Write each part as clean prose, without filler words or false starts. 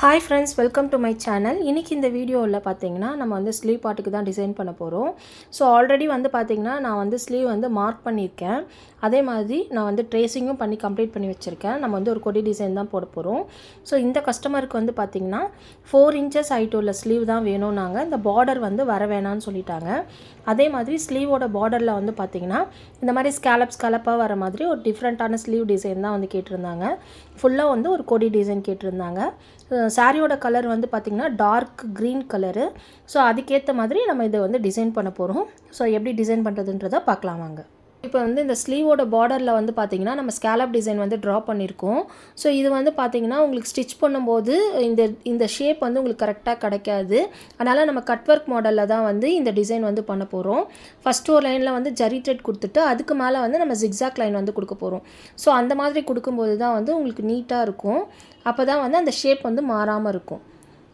Hi friends, welcome to my channel. இன்னைக்கு இந்த வீடியோவில் பார்த்தீங்கன்னா நம்ம வந்து ஸ்லீவ் பார்ட்டுக்கு தான் டிசைன் பண்ண போகிறோம். ஸோ ஆல்ரெடி வந்து பார்த்தீங்கன்னா நான் வந்து ஸ்லீவ் வந்து மார்க் பண்ணியிருக்கேன். அதே மாதிரி நான் வந்து ட்ரேசிங்கும் பண்ணி கம்ப்ளீட் பண்ணி வச்சுருக்கேன். நம்ம வந்து ஒரு கொடி டிசைன் தான் போட போகிறோம். ஸோ இந்த கஸ்டமருக்கு வந்து பார்த்தீங்கன்னா 4 inches ஹைட் உள்ள ஸ்லீவ் தான் வேணும்னாங்க. இந்த பார்டர் வந்து வர வேணான்னு சொல்லிட்டாங்க. அதே மாதிரி ஸ்லீவோட பார்டரில் வந்து பார்த்தீங்கன்னா இந்த மாதிரி ஸ்கேலப்பாக வர மாதிரி ஒரு டிஃப்ரெண்ட்டான ஸ்லீவ் டிசைன் தான் வந்து கேட்டிருந்தாங்க. ஃபுல்லாக வந்து ஒரு கொடி டிசைன் கேட்டிருந்தாங்க. சாரியோட கலர் வந்து பார்த்திங்கன்னா டார்க் க்ரீன் கலரு. ஸோ அதுக்கேற்ற மாதிரி நம்ம இதை வந்து டிசைன் பண்ண போகிறோம். ஸோ எப்படி டிசைன் பண்ணுறதுன்றதை பார்க்கலாம் வாங்க. இப்போ வந்து இந்த ஸ்லீவோட பார்டரில் வந்து பார்த்திங்கன்னா நம்ம ஸ்கேலப் டிசைன் வந்து ட்ரா பண்ணியிருக்கோம். ஸோ இது வந்து பார்த்திங்கன்னா உங்களுக்கு ஸ்டிச் பண்ணும்போது இந்த ஷேப் வந்து உங்களுக்கு கரெக்டாக கிடைக்காது. அதனால் நம்ம கட் ஒர்க் மாடலில் தான் வந்து இந்த டிசைன் வந்து பண்ண போகிறோம். ஃபஸ்ட்டு ஒரு லைனில் வந்து ஜரி த்ரெட் கொடுத்துட்டு அதுக்கு மேலே வந்து நம்ம ஜிக்ஸாக் லைன் வந்து கொடுக்க போகிறோம். ஸோ அந்த மாதிரி கொடுக்கும்போது தான் வந்து உங்களுக்கு நீட்டாக இருக்கும். அப்போ தான் வந்து அந்த ஷேப் வந்து மாறாமல் இருக்கும்.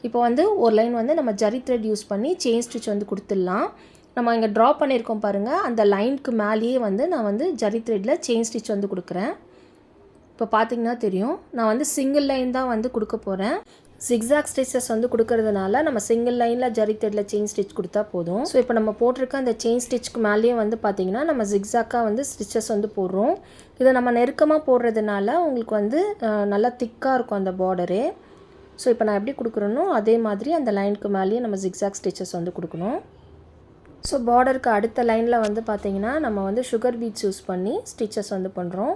இப்போ வந்து ஒரு லைன் வந்து நம்ம ஜரி த்ரெட் யூஸ் பண்ணி செயின் ஸ்டிச் வந்து கொடுத்துடலாம். நம்ம இங்கே ட்ரா பண்ணியிருக்கோம் பாருங்கள், அந்த லைனுக்கு மேலேயே வந்து நான் வந்து ஜரி த்ரெட்டில் செயின் ஸ்டிச் வந்து கொடுக்குறேன். இப்போ பார்த்திங்கன்னா தெரியும், நான் வந்து சிங்கிள் லைன் தான் வந்து கொடுக்க போகிறேன். ஜிக்ஸாக் ஸ்டிச்சஸ் வந்து கொடுக்கறதுனால நம்ம சிங்கிள் லைனில் ஜரி த்ரெட்டில் செயின் ஸ்டிச் கொடுத்தா போதும். ஸோ இப்போ நம்ம போட்டிருக்க அந்த செயின் ஸ்டிச்சுக்கு மேலேயே வந்து பார்த்திங்கன்னா நம்ம ஜிக்ஸாக்காக வந்து ஸ்டிச்சஸ் வந்து போடுறோம். இதை நம்ம நெருக்கமாக போடுறதுனால உங்களுக்கு வந்து நல்லா திக்காக இருக்கும் அந்த பார்டரே. ஸோ இப்போ நான் எப்படி கொடுக்குறேனோ அதே மாதிரி அந்த லைனுக்கு மேலேயே நம்ம ஜிக்ஸாக் ஸ்டிச்சஸ் வந்து கொடுக்கணும். ஸோ பார்டருக்கு அடுத்த லைனில் வந்து பார்த்திங்கன்னா நம்ம வந்து சுகர் பீட்ஸ் யூஸ் பண்ணி ஸ்டிச்சஸ் வந்து பண்ணுறோம்.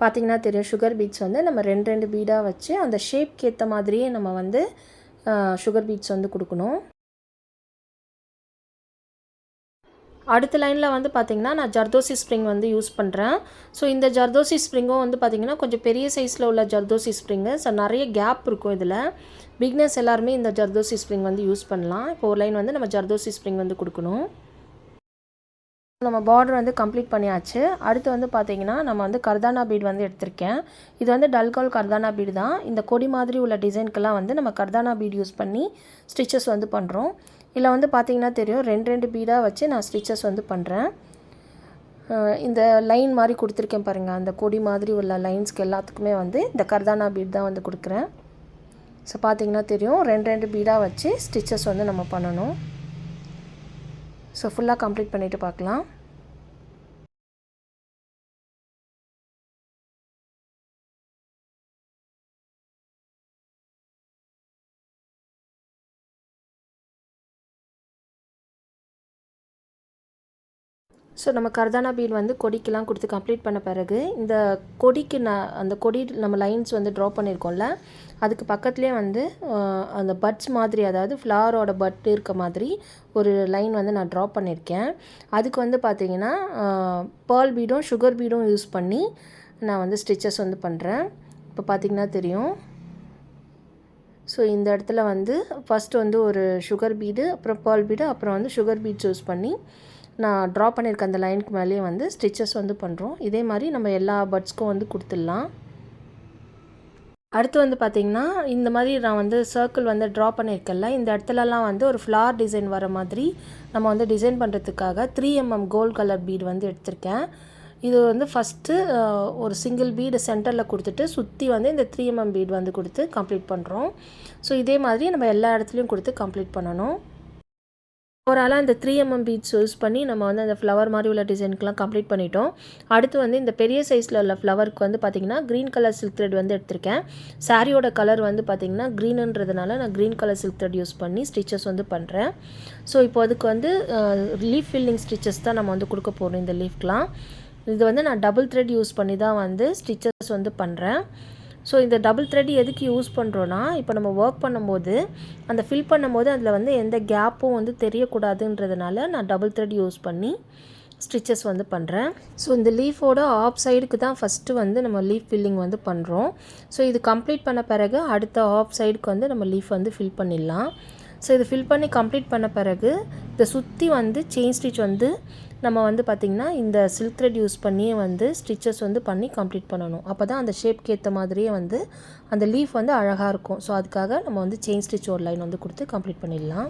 பார்த்திங்கன்னா தெரியும், சுகர் பீட்ஸ் வந்து நம்ம ரெண்டு பீடாக வச்சு அந்த ஷேப்க்கு ஏற்ற மாதிரியே நம்ம வந்து சுகர் பீட்ஸ் வந்து கொடுக்கணும். அடுத்த லைனில் வந்து பார்த்திங்கன்னா நான் ஜர்தோசி ஸ்ப்ரிங் வந்து யூஸ் பண்ணுறேன். ஸோ இந்த ஜர்தோசி ஸ்ப்ரிங்கும் வந்து பார்த்திங்கன்னா கொஞ்சம் பெரிய சைஸில் உள்ள ஜர்தோசி ஸ்ப்ரிங்கு. ஸோ நிறைய கேப் இருக்கும் இதில். பிக்னஸ் எல்லாருமே இந்த ஜர்தோசி ஸ்ப்ரிங் வந்து யூஸ் பண்ணலாம். இப்போ ஒரு லைன் வந்து நம்ம ஜர்தோசி ஸ்ப்ரிங் வந்து கொடுக்கணும். நம்ம பார்டர் வந்து கம்ப்ளீட் பண்ணியாச்சு. அடுத்து வந்து பார்த்திங்கன்னா நம்ம வந்து கர்தானா பீட் வந்து எடுத்திருக்கேன். இது வந்து டல்கோல் கர்தானா பீடு தான். இந்த கொடி மாதிரி உள்ள டிசைனுக்கெல்லாம் வந்து நம்ம கர்தானா பீட் யூஸ் பண்ணி ஸ்டிச்சஸ் வந்து பண்ணுறோம். இதில் வந்து பார்த்திங்கன்னா தெரியும், ரெண்டு பீடாக வச்சு நான் ஸ்டிச்சஸ் வந்து பண்ணுறேன். இந்த லைன் மாதிரி கொடுத்துருக்கேன் பாருங்கள், அந்த கொடி மாதிரி உள்ள லைன்ஸ்க்கு எல்லாத்துக்குமே வந்து இந்த கர்தானா பீட் தான் வந்து கொடுக்குறேன். ஸோ பார்த்திங்கன்னா தெரியும், ரெண்டு பீடாக வச்சு ஸ்டிச்சஸ் வந்து நம்ம பண்ணணும். ஸோ ஃபுல்லாக கம்ப்ளீட் பண்ணிவிட்டு பார்க்கலாம். ஸோ நம்ம கர்தானா பீட் வந்து கொடிக்கெலாம் கொடுத்து கம்ப்ளீட் பண்ண பிறகு இந்த கொடிக்கு அந்த கொடி நம்ம லைன்ஸ் வந்து ட்ரா பண்ணியிருக்கோம்ல, அதுக்கு பக்கத்துலேயே வந்து அந்த பட்ஸ் மாதிரி, அதாவது ஃப்ளவரோட பட் இருக்க மாதிரி ஒரு லைன் வந்து நான் ட்ரா பண்ணியிருக்கேன். அதுக்கு வந்து பார்த்திங்கன்னா பேர்ல் பீடும் சுகர் பீடும் யூஸ் பண்ணி நான் வந்து ஸ்டிச்சஸ் வந்து பண்ணுறேன். இப்போ பார்த்திங்கன்னா தெரியும். ஸோ இந்த இடத்துல வந்து ஃபஸ்ட்டு வந்து ஒரு சுகர் பீடு, அப்புறம் பேர்ல் பீடு, அப்புறம் வந்து சுகர் பீட்ஸ் யூஸ் பண்ணி நான் ட்ரா பண்ணியிருக்க அந்த லைனுக்கு மேலேயே வந்து ஸ்டிச்சஸ் வந்து பண்ணுறோம். இதே மாதிரி நம்ம எல்லா பட்ஸ்க்கும் வந்து கொடுத்துடலாம். அடுத்து வந்து பார்த்திங்கன்னா இந்த மாதிரி நான் வந்து சர்க்கிள் வந்து ட்ரா பண்ணியிருக்கேன்ல, இந்த இடத்துலலாம் வந்து ஒரு ஃப்ளார் டிசைன் வர மாதிரி நம்ம வந்து டிசைன் பண்ணுறதுக்காக 3mm கோல்ட் கலர் பீடு வந்து எடுத்திருக்கேன். இது வந்து ஃபஸ்ட்டு ஒரு சிங்கிள் பீடு சென்டரில் கொடுத்துட்டு சுற்றி வந்து இந்த 3mm பீடு வந்து கொடுத்து கம்ப்ளீட் பண்ணுறோம். ஸோ இதே மாதிரி நம்ம எல்லா இடத்துலையும் கொடுத்து கம்ப்ளீட் பண்ணணும். ஓவராலாக இந்த 3mm பீட்ஸ் யூஸ் பண்ணி நம்ம வந்து அந்த ஃப்ளவர் மாதிரி உள்ள டிசைனுக்கெலாம் கம்ப்ளீட் பண்ணிட்டோம். அடுத்து வந்து இந்த பெரிய சைஸில் உள்ள ஃப்ளவருக்கு வந்து பார்த்திங்கன்னா க்ரீன் கலர் சில்க் த்ரெட் வந்து எடுத்திருக்கேன். சாரியோட கலர் வந்து பார்த்திங்கன்னா க்ரீனுன்றதுனால நான் green colour silk thread use பண்ணி ஸ்டிச்சஸ் வந்து பண்ணுறேன். ஸோ இப்போ அதுக்கு வந்து லீஃப் ஃபில்லிங் ஸ்டிச்சஸ் தான் நம்ம வந்து கொடுக்க போகிறோம் இந்த லீஃப்க்கெலாம். இது வந்து நான் டபுள் த்ரெட் யூஸ் பண்ணி தான் வந்து ஸ்டிச்சஸ் வந்து பண்ணுறேன். ஸோ இந்த டபுள் த்ரெட் எதுக்கு யூஸ் பண்ணுறோன்னா, இப்போ நம்ம ஒர்க் பண்ணும்போது அந்த ஃபில் பண்ணும்போது அதில் வந்து எந்த கேப்பும் வந்து தெரியக்கூடாதுன்றதுனால நான் டபுள் த்ரெட் யூஸ் பண்ணி ஸ்டிச்சஸ் வந்து பண்ணுறேன். ஸோ இந்த லீஃபோட ஆஃப் சைடுக்கு தான் ஃபஸ்ட்டு வந்து நம்ம லீஃப் ஃபில்லிங் வந்து பண்ணுறோம். ஸோ இது கம்ப்ளீட் பண்ண பிறகு அடுத்த ஆஃப் சைடுக்கு வந்து நம்ம லீஃப் வந்து ஃபில் பண்ணிடலாம். ஸோ இது ஃபில் பண்ணி கம்ப்ளீட் பண்ண பிறகு இதை சுற்றி வந்து செயின் ஸ்டிச் வந்து நம்ம வந்து பார்த்திங்கன்னா இந்த சில்க் த்ரெட் யூஸ் பண்ணியே வந்து ஸ்டிச்சஸ் வந்து பண்ணி கம்ப்ளீட் பண்ணணும். அப்போ தான் அந்த ஷேப்க்கு ஏற்ற மாதிரியே வந்து அந்த லீஃப் வந்து அழகாக இருக்கும். ஸோ அதுக்காக நம்ம வந்து செயின் ஸ்டிச் ஒரு லைன் வந்து கொடுத்து கம்ப்ளீட் பண்ணிடலாம்.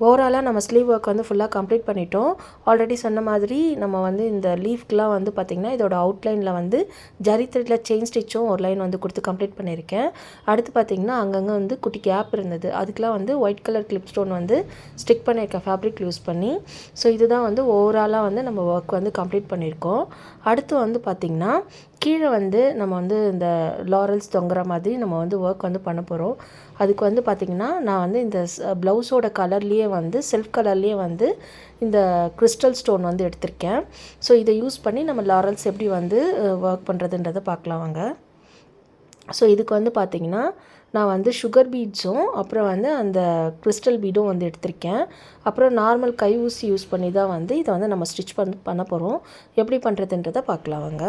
ஓவராலாக நம்ம ஸ்லீவ் ஒர்க் வந்து ஃபுல்லாக கம்ப்ளீட் பண்ணிட்டோம். ஆல்ரெடி சொன்ன மாதிரி நம்ம வந்து இந்த லீஃப்க்குலாம் வந்து பார்த்திங்கன்னா இதோட அவுட்லைனில் வந்து ஜரி த்ரெட்டில் செயின் ஸ்டிச்சும் ஒரு லைன் வந்து கொடுத்து கம்ப்ளீட் பண்ணியிருக்கேன். அடுத்து பார்த்திங்கன்னா அங்கங்கே வந்து குட்டி கேப் இருந்தது, அதுக்கெலாம் வந்து ஒயிட் கலர் கிளிப் ஸ்டோன் வந்து ஸ்டிக் பண்ணியிருக்கேன் ஃபேப்ரிக் யூஸ் பண்ணி. ஸோ இதுதான் வந்து ஓவராலாக வந்து நம்ம ஒர்க் வந்து கம்ப்ளீட் பண்ணியிருக்கோம். அடுத்து வந்து பார்த்திங்கன்னா கீழே வந்து நம்ம வந்து இந்த லாரல்ஸ் தொங்குற மாதிரி நம்ம வந்து ஒர்க் வந்து பண்ண போகிறோம். அதுக்கு வந்து பார்த்திங்கன்னா நான் வந்து இந்த ப்ளவுஸோட கலர்லேயே வந்து செல்ஃப் கலர்லேயே வந்து இந்த கிறிஸ்டல் ஸ்டோன் வந்து எடுத்திருக்கேன். ஸோ இதை யூஸ் பண்ணி நம்ம லாரல்ஸ் எப்படி வந்து ஒர்க் பண்ணுறதுன்றதை பார்க்கலாம் வாங்க. ஸோ இதுக்கு வந்து பார்த்திங்கன்னா நான் வந்து சுகர் பீட்ஸும் அப்புறம் வந்து அந்த கிறிஸ்டல் பீடும் வந்து எடுத்திருக்கேன். அப்புறம் நார்மல் கை ஊசி யூஸ் பண்ணி தான் வந்து இதை வந்து நம்ம ஸ்டிச் பண்ண போகிறோம். எப்படி பண்ணுறதுன்றதை பார்க்கலாம் வாங்க.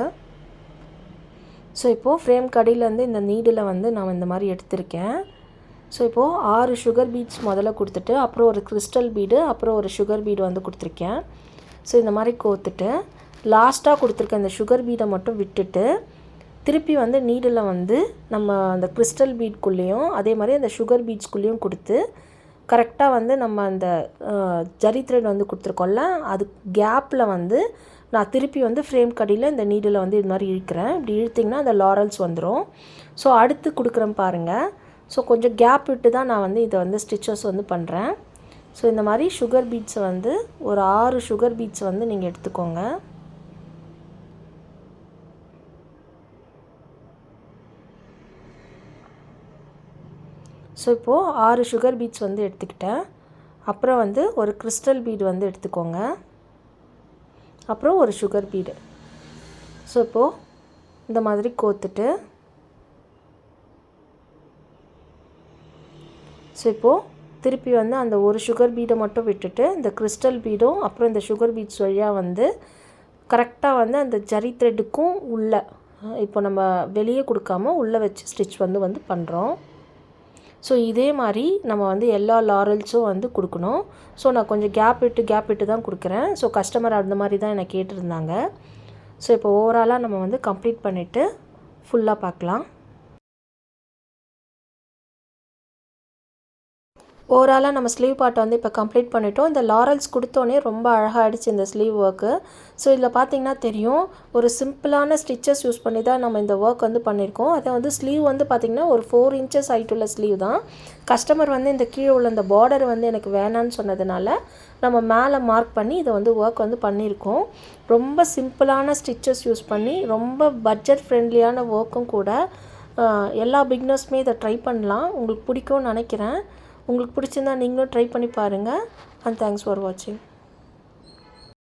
ஸோ இப்போது ஃப்ரேம் கடியிலேருந்து இந்த நீடில் வந்து நான் இந்த மாதிரி எடுத்திருக்கேன். ஸோ இப்போது 6 சுகர் பீட்ஸ் முதல்ல கொடுத்துட்டு அப்புறம் ஒரு கிறிஸ்டல் பீடு அப்புறம் ஒரு சுகர் பீடு வந்து கொடுத்துருக்கேன். ஸோ இந்த மாதிரி கோத்துட்டு லாஸ்ட்டாக கொடுத்துருக்கேன் இந்த சுகர் பீடை மட்டும் விட்டுட்டு திருப்பி வந்து நீடில் வந்து நம்ம அந்த கிறிஸ்டல் பீட்குள்ளேயும் அதே மாதிரி அந்த சுகர் பீட்ஸ்குள்ளேயும் கொடுத்து கரெக்டாக வந்து நம்ம அந்த ஜரி த்ரெட் வந்து கொடுத்துருக்கோம்ல அது கேப்பில் வந்து நான் திருப்பி வந்து ஃப்ரேம் கடியில் இந்த நீடில் வந்து இது மாதிரி இழுக்கிறேன். இப்படி இழுத்திங்கன்னா அந்த லாரல்ஸ் வந்துடும். ஸோ அடுத்து கொடுக்குறேன் பாருங்கள். ஸோ கொஞ்சம் கேப் விட்டு தான் நான் வந்து இதை வந்து ஸ்டிச்சஸ் வந்து பண்ணுறேன். ஸோ இந்த மாதிரி சுகர் பீட்ஸை வந்து ஒரு 6 சுகர் பீட்ஸ் வந்து நீங்கள் எடுத்துக்கோங்க. ஸோ இப்போது 6 சுகர் பீட்ஸ் வந்து எடுத்துக்கிட்டேன். அப்புறம் வந்து ஒரு கிறிஸ்டல் பீடு வந்து எடுத்துக்கோங்க. அப்புறம் ஒரு சுகர் பீடு. ஸோ இப்போது இந்த மாதிரி கோத்துட்டு ஸோ இப்போது திருப்பி வந்து அந்த ஒரு சுகர் பீடை மட்டும் விட்டுட்டு இந்த கிறிஸ்டல் பீடும் அப்புறம் இந்த சுகர் பீட்ஸ் வழியாக வந்து கரெக்டாக வந்து அந்த ஜரி த்ரெட்டுக்கும் உள்ளே இப்போ நம்ம வெளியே கொடுக்காம உள்ளே வச்சு ஸ்டிச் வந்து பண்ணுறோம். ஸோ இதே மாதிரி நம்ம வந்து எல்லா லாரல்ஸும் வந்து கொடுக்கணும். ஸோ நான் கொஞ்சம் கேப் விட்டு தான் கொடுக்குறேன். ஸோ கஸ்டமர் அந்த மாதிரி தான் என்னை கேட்டிருந்தாங்க. ஸோ இப்போ ஓவராலாக நம்ம வந்து கம்ப்ளீட் பண்ணிவிட்டு ஃபுல்லாக பார்க்கலாம். ஓவராலாக நம்ம ஸ்லீவ் பார்ட்டை வந்து இப்போ கம்ப்ளீட் பண்ணிட்டோம். இந்த லாரல்ஸ் கொடுத்தோன்னே ரொம்ப அழகாகிடுச்சு இந்த ஸ்லீவ் ஒர்க்கு. ஸோ இதில் பார்த்திங்கன்னா தெரியும் ஒரு சிம்பிளான ஸ்டிச்சஸ் யூஸ் பண்ணி தான் நம்ம இந்த ஒர்க் வந்து பண்ணியிருக்கோம். அதை வந்து ஸ்லீவ் வந்து பார்த்திங்கன்னா ஒரு 4 இன்ச்சஸ் ஹைட் உள்ள ஸ்லீவ் தான். கஸ்டமர் வந்து இந்த கீழே உள்ள இந்த பார்டர் வந்து எனக்கு வேணான்னு சொன்னதுனால நம்ம மேலே மார்க் பண்ணி இதை வந்து ஒர்க் வந்து பண்ணியிருக்கோம். ரொம்ப சிம்பிளான ஸ்டிச்சஸ் யூஸ் பண்ணி ரொம்ப பட்ஜெட் ஃப்ரெண்ட்லியான ஒர்க்கும் கூட. எல்லா பிகினர்ஸுமே இதை ட்ரை பண்ணலாம். உங்களுக்கு பிடிக்கும்னு நினைக்கிறேன். உங்களுக்கு பிடிச்சிருந்தா நீங்களும் ட்ரை பண்ணி பாருங்கள். அண்ட் தேங்க்ஸ் ஃபார் வாட்சிங்.